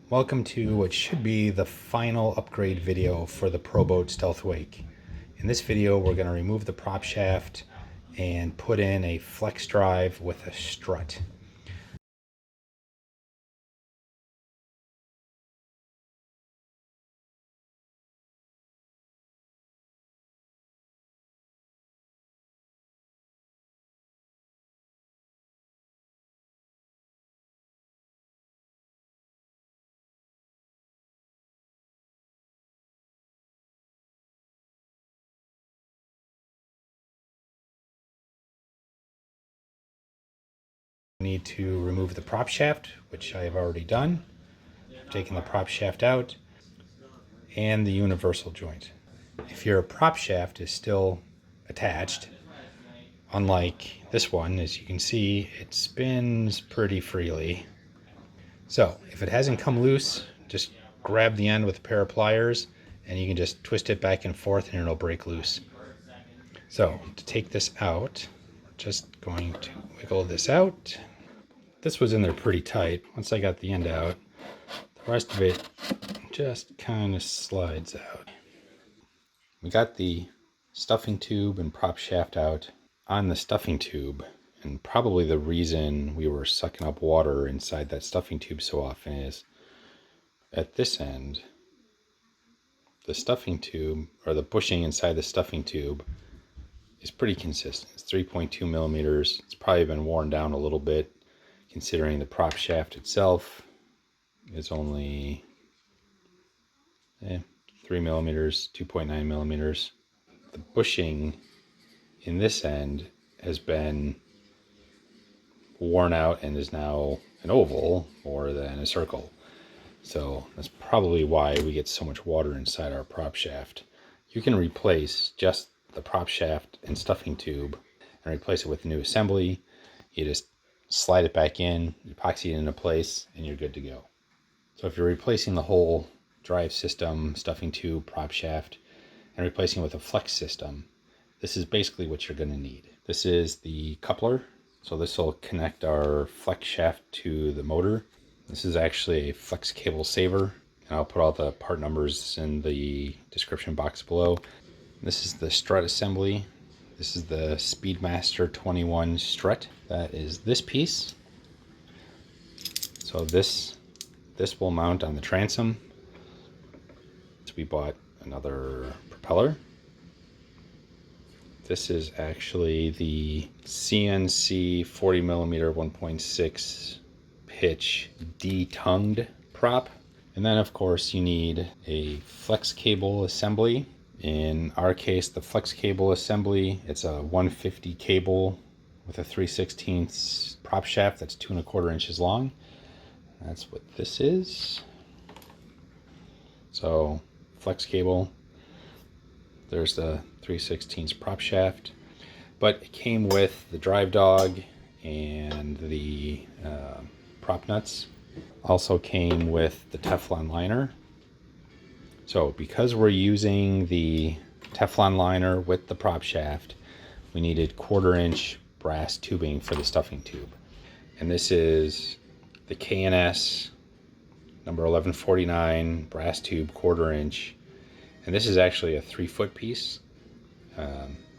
Welcome to what should be the final upgrade video for the Pro Boat Stealthwake. In this video we're going to remove the prop shaft and put in a flex drive with a strut. We need to remove the prop shaft, which I have already done. I've taken the prop shaft out and the universal joint. If your prop shaft is still attached, unlike this one, as you can see, it spins pretty freely. So if it hasn't come loose, just grab the end with a pair of pliers and you can just twist it back and forth and it'll break loose. So to take this out, we're just going to wiggle this out. This was in there pretty tight. Once I got the end out, the rest of it just kind of slides out. We got the stuffing tube and prop shaft out. On the stuffing tube, and probably the reason we were sucking up water inside that stuffing tube so often is at this end, the stuffing tube, or the bushing inside the stuffing tube, is pretty consistent. It's 3.2 millimeters. It's probably been worn down a little bit, considering the prop shaft itself is only 3 millimeters, 2.9 millimeters. The bushing in this end has been worn out and is now an oval more than a circle. So that's probably why we get so much water inside our prop shaft. You can replace just the prop shaft and stuffing tube and replace it with a new assembly. You just slide it back in, epoxy it into place, and you're good to go. So if you're replacing the whole drive system, stuffing tube, prop shaft, and replacing it with a flex system, this is basically what you're going to need. This is the coupler. So this will connect our flex shaft to the motor. This is actually a flex cable saver, and I'll put all the part numbers in the description box below. This is the strut assembly. This is the Speedmaster 21 strut. That is this piece. So this will mount on the transom. So we bought another propeller. This is actually the CNC 40 millimeter 1.6 pitch D-tongued prop. And then of course you need a flex cable assembly. In our case, the flex cable assembly, it's a 150 cable with a 3/16 prop shaft that's 2 1/4 inches long. That's what this is. So flex cable, there's the 3/16 prop shaft, but it came with the drive dog and the prop nuts. Also came with the Teflon liner. So because we're using the Teflon liner with the prop shaft, we needed 1/4 inch brass tubing for the stuffing tube. And this is the K&S number 1149 brass tube 1/4 inch. And this is actually a 3-foot piece.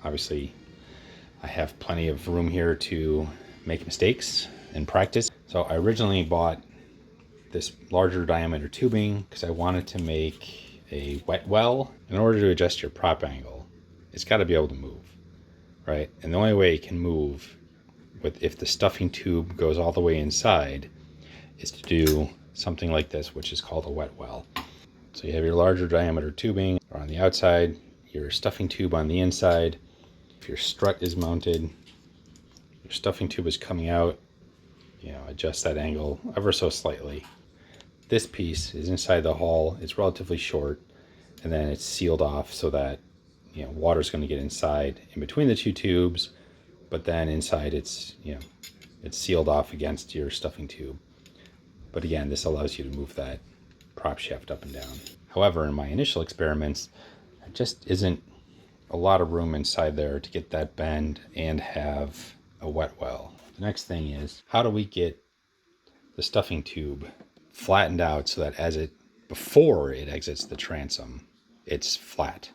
Obviously, I have plenty of room here to make mistakes and practice. So I originally bought this larger diameter tubing because I wanted to make a wet well. In order to adjust your prop angle, it's got to be able to move, right? And the only way it can move if the stuffing tube goes all the way inside is to do something like this, which is called a wet well. So you have your larger diameter tubing on the outside, your stuffing tube on the inside. If your strut is mounted, your stuffing tube is coming out, adjust that angle ever so slightly. This piece is inside the hull. It's relatively short, and then it's sealed off so that water's going to get inside in between the two tubes, but then inside it's sealed off against your stuffing tube. But again, this allows you to move that prop shaft up and down. However, in my initial experiments, there just isn't a lot of room inside there to get that bend and have a wet well. The next thing is, how do we get the stuffing tube flattened out so that before it exits the transom, it's flat.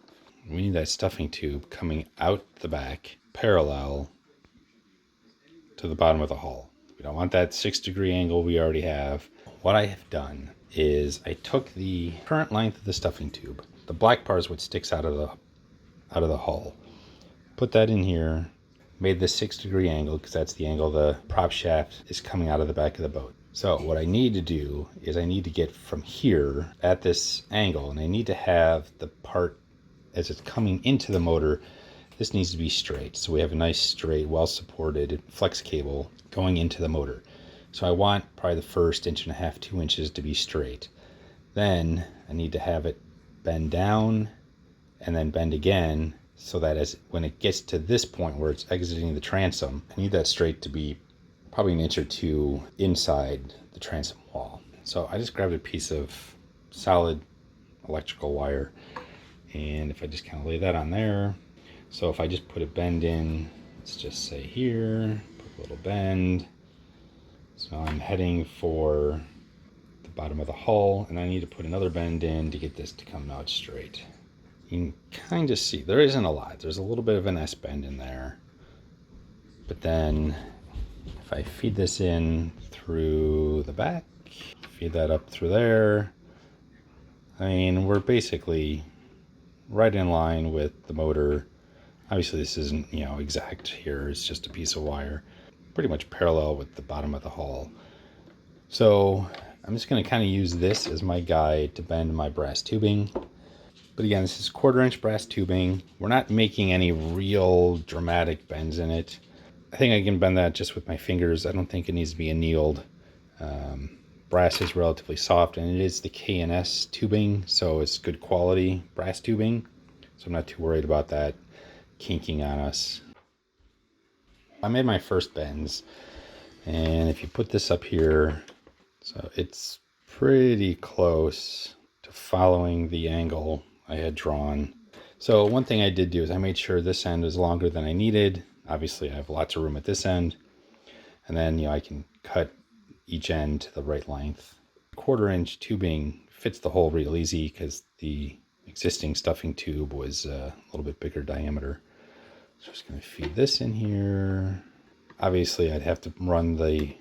We need that stuffing tube coming out the back parallel to the bottom of the hull. We don't want that 6-degree angle we already have. What I have done is I took the current length of the stuffing tube. The black part is what sticks out of the hull. Put that in here, made the 6-degree angle because that's the angle the prop shaft is coming out of the back of the boat. So what I need to do is I need to get from here at this angle, and I need to have the part as it's coming into the motor. This needs to be straight, so we have a nice straight, well-supported flex cable going into the motor. So I want probably the first 1.5 inches, 2 inches to be straight. Then I need to have it bend down and then bend again, so that when it gets to this point where it's exiting the transom, I need that straight to be probably 1 inch or 2 inside the transom wall. So I just grabbed a piece of solid electrical wire, and if I just kind of lay that on there, so if I just put a bend in, let's just say here, put a little bend. So I'm heading for the bottom of the hull, and I need to put another bend in to get this to come out straight. You can kind of see, there isn't a lot. There's a little bit of an S bend in there. But then if I feed this in through the back, feed that up through there, I mean, we're basically right in line with the motor. Obviously this isn't, exact here. It's just a piece of wire, pretty much parallel with the bottom of the hull. So I'm just going to kind of use this as my guide to bend my brass tubing. But again, this is 1/4 inch brass tubing. We're not making any real dramatic bends in it. I think I can bend that just with my fingers. I don't think it needs to be annealed. Brass is relatively soft, and it is the K&S tubing, so it's good quality brass tubing. So I'm not too worried about that kinking on us. I made my first bends, and if you put this up here, so it's pretty close to following the angle I had drawn. So one thing I did do is I made sure this end is longer than I needed. Obviously I have lots of room at this end, and then I can cut each end to the right length. 1/4 inch tubing fits the hole real easy because the existing stuffing tube was a little bit bigger diameter. So I'm just going to feed this in here. Obviously I'd have to run the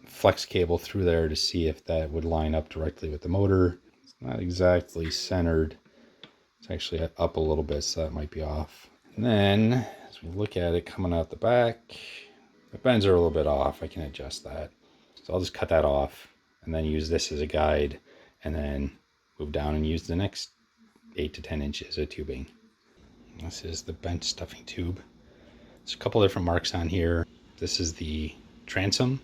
flex cable through there to see if that would line up directly with the motor. It's not exactly centered. It's actually up a little bit, so that might be off. And then as we look at it coming out the back, the bends are a little bit off. I can adjust that. So I'll just cut that off and then use this as a guide, and then move down and use the next 8 to 10 inches of tubing. This is the bent stuffing tube. There's a couple different marks on here. This is the transom.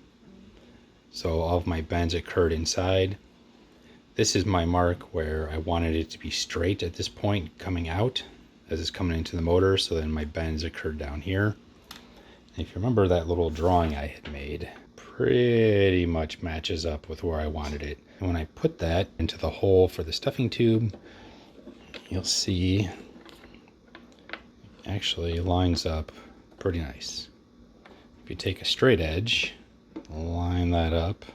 So all of my bends occurred inside. This is my mark where I wanted it to be straight at this point coming out as it's coming into the motor. So then my bends occurred down here. And if you remember that little drawing I had made, pretty much matches up with where I wanted it. And when I put that into the hole for the stuffing tube, you'll see actually lines up pretty nice. If you take a straight edge, line that up,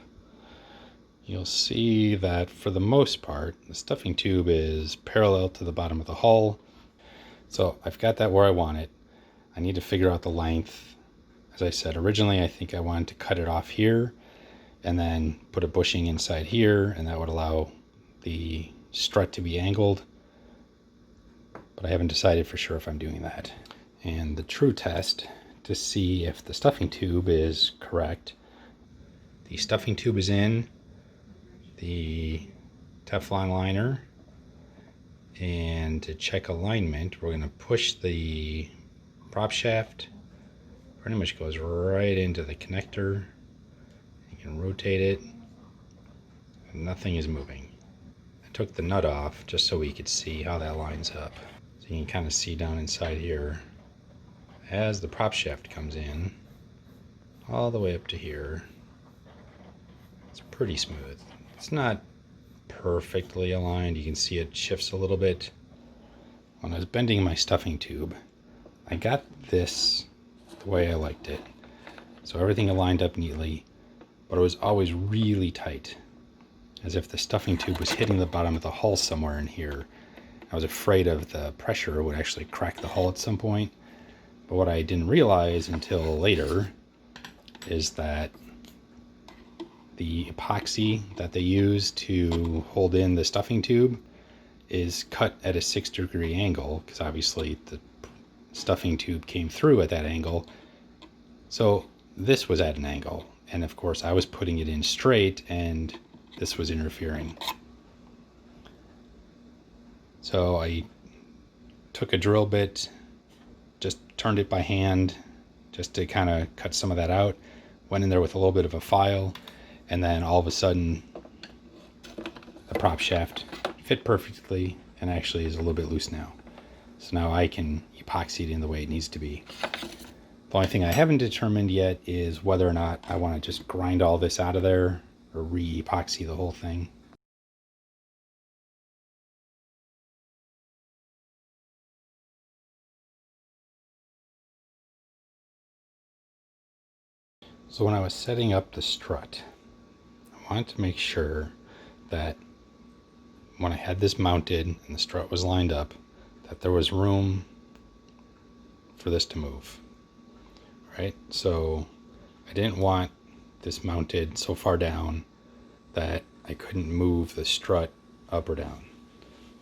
you'll see that for the most part the stuffing tube is parallel to the bottom of the hull. So I've got that where I want it. I need to figure out the length. As I said, originally I think I wanted to cut it off here and then put a bushing inside here, and that would allow the strut to be angled. But I haven't decided for sure if I'm doing that. And the true test to see if the stuffing tube is correct, the stuffing tube is in the Teflon liner, and to check alignment we're going to push the prop shaft, pretty much goes right into the connector. You can rotate it and nothing is moving. I took the nut off just so we could see how that lines up. So you can kind of see down inside here as the prop shaft comes in all the way up to here. It's pretty smooth. It's not perfectly aligned. You can see it shifts a little bit. When I was bending my stuffing tube, I got this the way I liked it. So everything aligned up neatly, but it was always really tight, as if the stuffing tube was hitting the bottom of the hull somewhere in here. I was afraid of the pressure would actually crack the hull at some point. But what I didn't realize until later is that the epoxy that they use to hold in the stuffing tube is cut at a 6-degree angle, because obviously the stuffing tube came through at that angle. So this was at an angle, and of course I was putting it in straight and this was interfering. So I took a drill bit, just turned it by hand just to kind of cut some of that out, went in there with a little bit of a file, and then all of a sudden the prop shaft fit perfectly and actually is a little bit loose now. So now I can epoxy it in the way it needs to be. The only thing I haven't determined yet is whether or not I want to just grind all this out of there or re-epoxy the whole thing. So when I was setting up the strut, I wanted to make sure that when I had this mounted and the strut was lined up, that there was room for this to move, right? So I didn't want this mounted so far down that I couldn't move the strut up or down.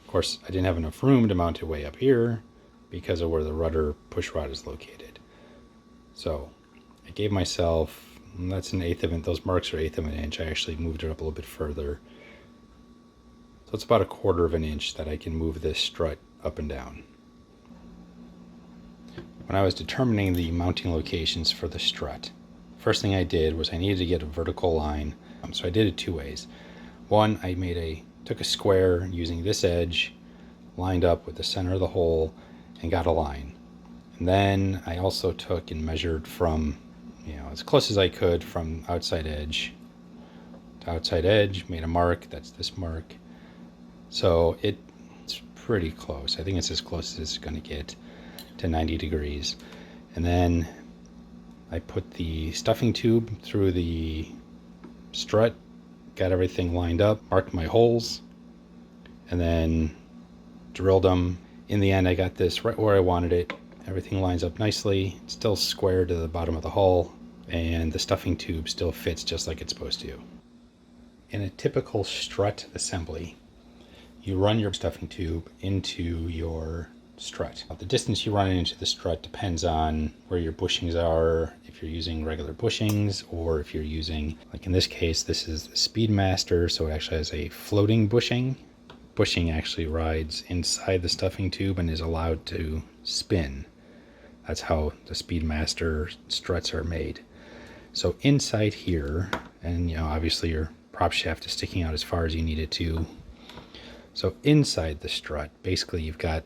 Of course, I didn't have enough room to mount it way up here because of where the rudder push rod is located. So I gave myself, that's an 1/8 of an, those marks are 1/8 of an inch. I actually moved it up a little bit further. So it's about 1/4 of an inch that I can move this strut up and down. When I was determining the mounting locations for the strut, first thing I did was I needed to get a vertical line. So I did it 2 ways. One, I took a square using this edge, lined up with the center of the hole, and got a line. And then I also took and measured from, as close as I could from outside edge to outside edge, made a mark. That's this mark. So it's pretty close. I think it's as close as it's going to get to 90 degrees. And then I put the stuffing tube through the strut, got everything lined up, marked my holes, and then drilled them. In the end, I got this right where I wanted it. Everything lines up nicely. It's still square to the bottom of the hull, and the stuffing tube still fits just like it's supposed to. In a typical strut assembly, you run your stuffing tube into your strut. The distance you run it into the strut depends on where your bushings are, if you're using regular bushings, or if you're using, like in this case, this is the Speedmaster, so it actually has a floating bushing. Bushing actually rides inside the stuffing tube and is allowed to spin. That's how the Speedmaster struts are made. So inside here, and obviously your prop shaft is sticking out as far as you need it to. So inside the strut, basically you've got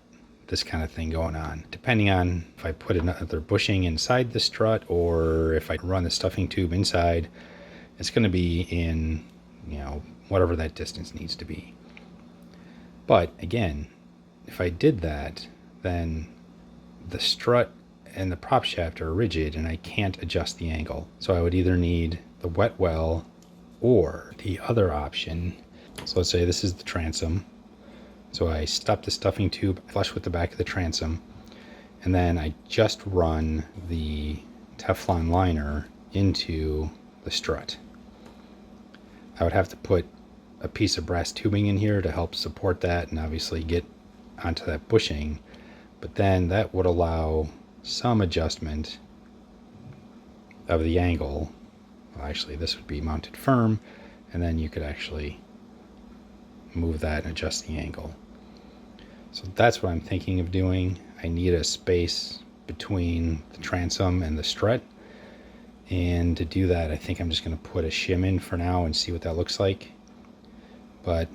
this kind of thing going on. Depending on if I put another bushing inside the strut or if I run the stuffing tube inside, it's going to be in, whatever that distance needs to be. But again, if I did that, then the strut and the prop shaft are rigid and I can't adjust the angle. So I would either need the wet well or the other option. So let's say this is the transom. So I stop the stuffing tube flush with the back of the transom, and then I just run the Teflon liner into the strut. I would have to put a piece of brass tubing in here to help support that and obviously get onto that bushing, but then that would allow some adjustment of the angle. Well, actually this would be mounted firm, and then you could actually move that and adjust the angle. So that's what I'm thinking of doing. I need a space between the transom and the strut, and to do that I think I'm just going to put a shim in for now and see what that looks like. But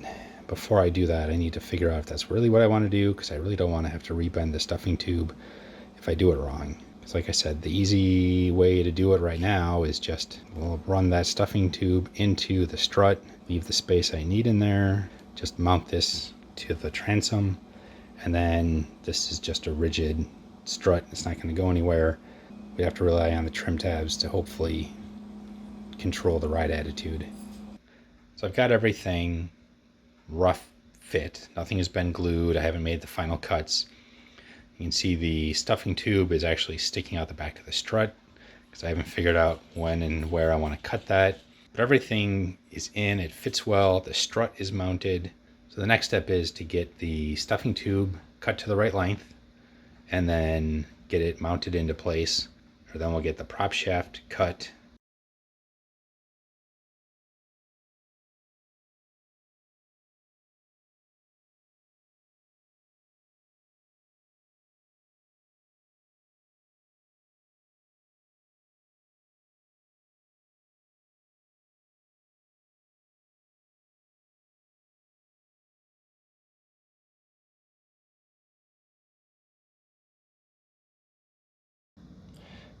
before I do that, I need to figure out if that's really what I want to do, because I really don't want to have to rebend the stuffing tube if I do it wrong. Because like I said, the easy way to do it right now is just, we'll run that stuffing tube into the strut, leave the space I need in there, just mount this to the transom, and then this is just a rigid strut. It's not going to go anywhere. We have to rely on the trim tabs to hopefully control the ride attitude. So I've got everything rough fit. Nothing has been glued. I haven't made the final cuts. You can see the stuffing tube is actually sticking out the back of the strut because I haven't figured out when and where I want to cut that. But everything is in, it fits well, the strut is mounted. So the next step is to get the stuffing tube cut to the right length and then get it mounted into place. Or then we'll get the prop shaft cut.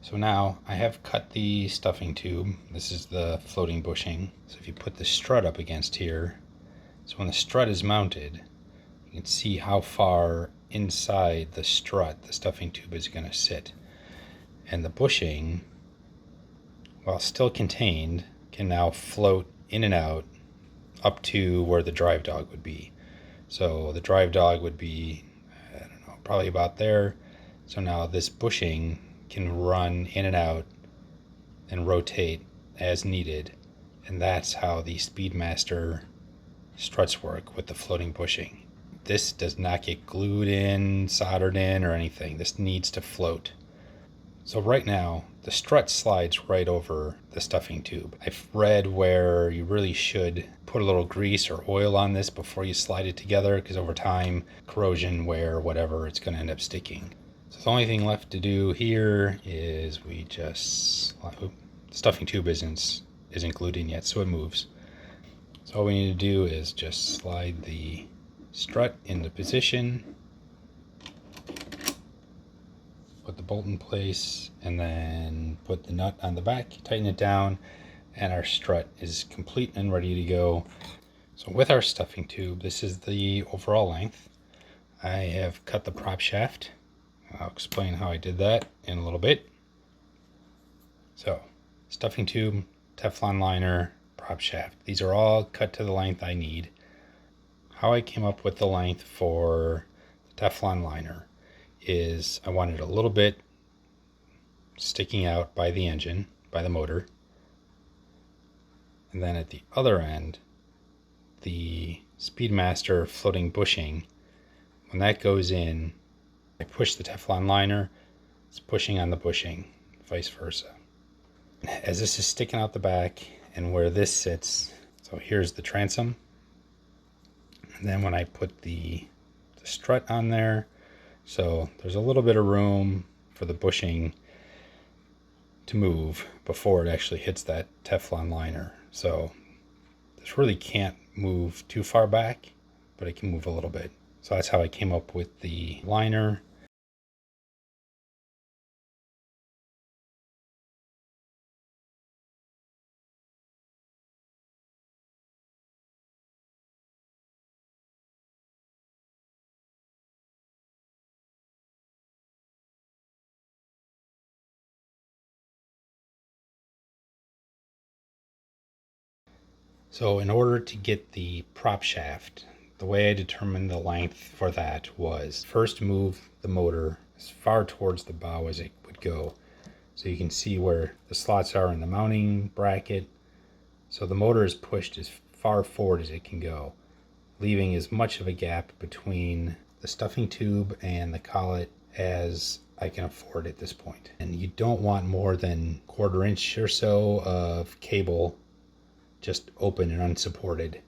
So now I have cut the stuffing tube. This is the floating bushing. So if you put the strut up against here, so when the strut is mounted, you can see how far inside the strut the stuffing tube is going to sit. And the bushing, while still contained, can now float in and out up to where the drive dog would be. So the drive dog would be, I don't know, probably about there. So now this bushing can run in and out and rotate as needed. And that's how the Speedmaster struts work with the floating bushing. This does not get glued in, soldered in, or anything. This needs to float. So right now, the strut slides right over the stuffing tube. I've read where you really should put a little grease or oil on this before you slide it together, because over time, corrosion, wear, whatever, it's going to end up sticking. So the only thing left to do here is we just, the stuffing tube isn't glued in yet, so it moves. So all we need to do is just slide the strut into position, put the bolt in place, and then put the nut on the back, tighten it down, and our strut is complete and ready to go. So with our stuffing tube, this is the overall length. I have cut the prop shaft. I'll explain how I did that in a little bit. So, stuffing tube, Teflon liner, prop shaft. These are all cut to the length I need. How I came up with the length for the Teflon liner is I wanted a little bit sticking out by the engine, by the motor. And then at the other end, the Speedmaster floating bushing, when that goes in, I push the Teflon liner, it's pushing on the bushing, vice versa. As this is sticking out the back and where this sits, so here's the transom. And then when I put the strut on there, so there's a little bit of room for the bushing to move before it actually hits that Teflon liner. So this really can't move too far back, but it can move a little bit. So that's how I came up with the liner. So in order to get the prop shaft, the way I determined the length for that was first move the motor as far towards the bow as it would go. So you can see where the slots are in the mounting bracket. So the motor is pushed as far forward as it can go, leaving as much of a gap between the stuffing tube and the collet as I can afford at this point. And you don't want more than 1/4 inch or so of cable just open and unsupported.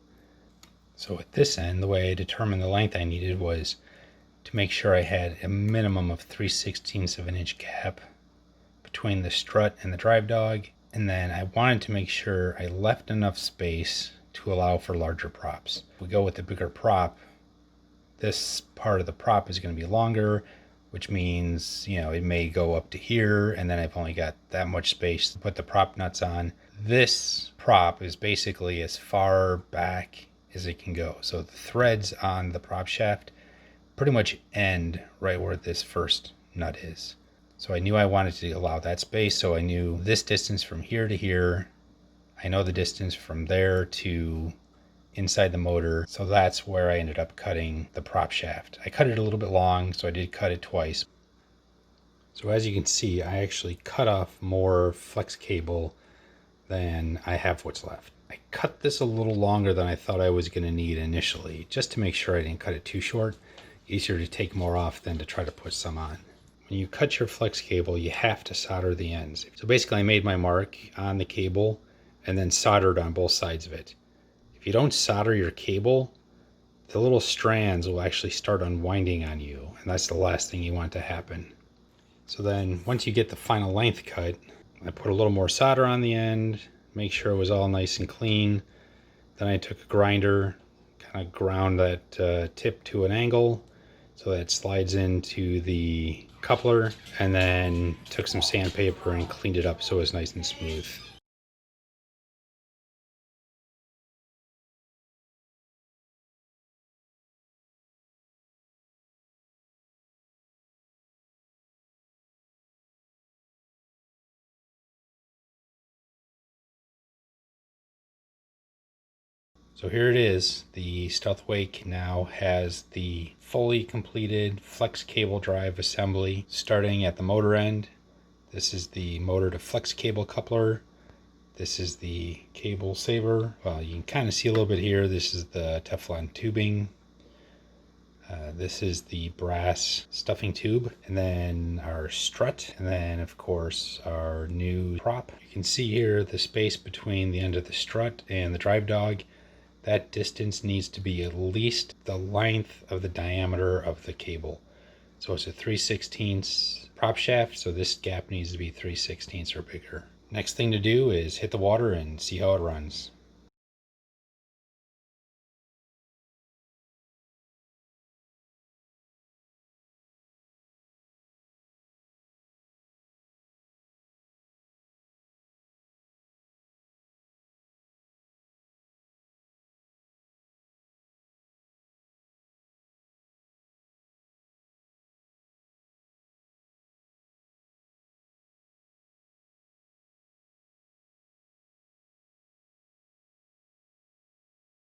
So at this end, the way I determined the length I needed was to make sure I had a minimum of 3/16 of an inch gap between the strut and the drive dog. And then I wanted to make sure I left enough space to allow for larger props. If we go with the bigger prop, this part of the prop is going to be longer, which means, it may go up to here, and then I've only got that much space to put the prop nuts on. This prop is basically as far back as it can go. So the threads on the prop shaft pretty much end right where this first nut is. So I knew I wanted to allow that space, so I knew this distance from here to here I know the distance from there to inside the motor, so that's where I ended up cutting the prop shaft. I cut it a little bit long, so I did cut it twice. So as you can see, I actually cut off more flex cable than I have what's left. I cut this a little longer than I thought I was going to need initially, just to make sure I didn't cut it too short. Easier to take more off than to try to put some on. When you cut your flex cable, you have to solder the ends. So basically I made my mark on the cable and then soldered on both sides of it. If you don't solder your cable, the little strands will actually start unwinding on you, and that's the last thing you want to happen. So then once you get the final length cut, I put a little more solder on the end, make sure it was all nice and clean. Then I took a grinder, kind of ground that tip to an angle so that it slides into the coupler, and then took some sandpaper and cleaned it up so it was nice and smooth. So here it is. The Stealthwake now has the fully completed flex cable drive assembly starting at the motor end. This is the motor to flex cable coupler. This is the cable saver. Well, you can kind of see a little bit here. This is the Teflon tubing. This is the brass stuffing tube, and then our strut, and then of course our new prop. You can see here the space between the end of the strut and the drive dog. That distance needs to be at least the length of the diameter of the cable. So it's a 3/16 prop shaft, so this gap needs to be 3/16 or bigger. Next thing to do is hit the water and see how it runs.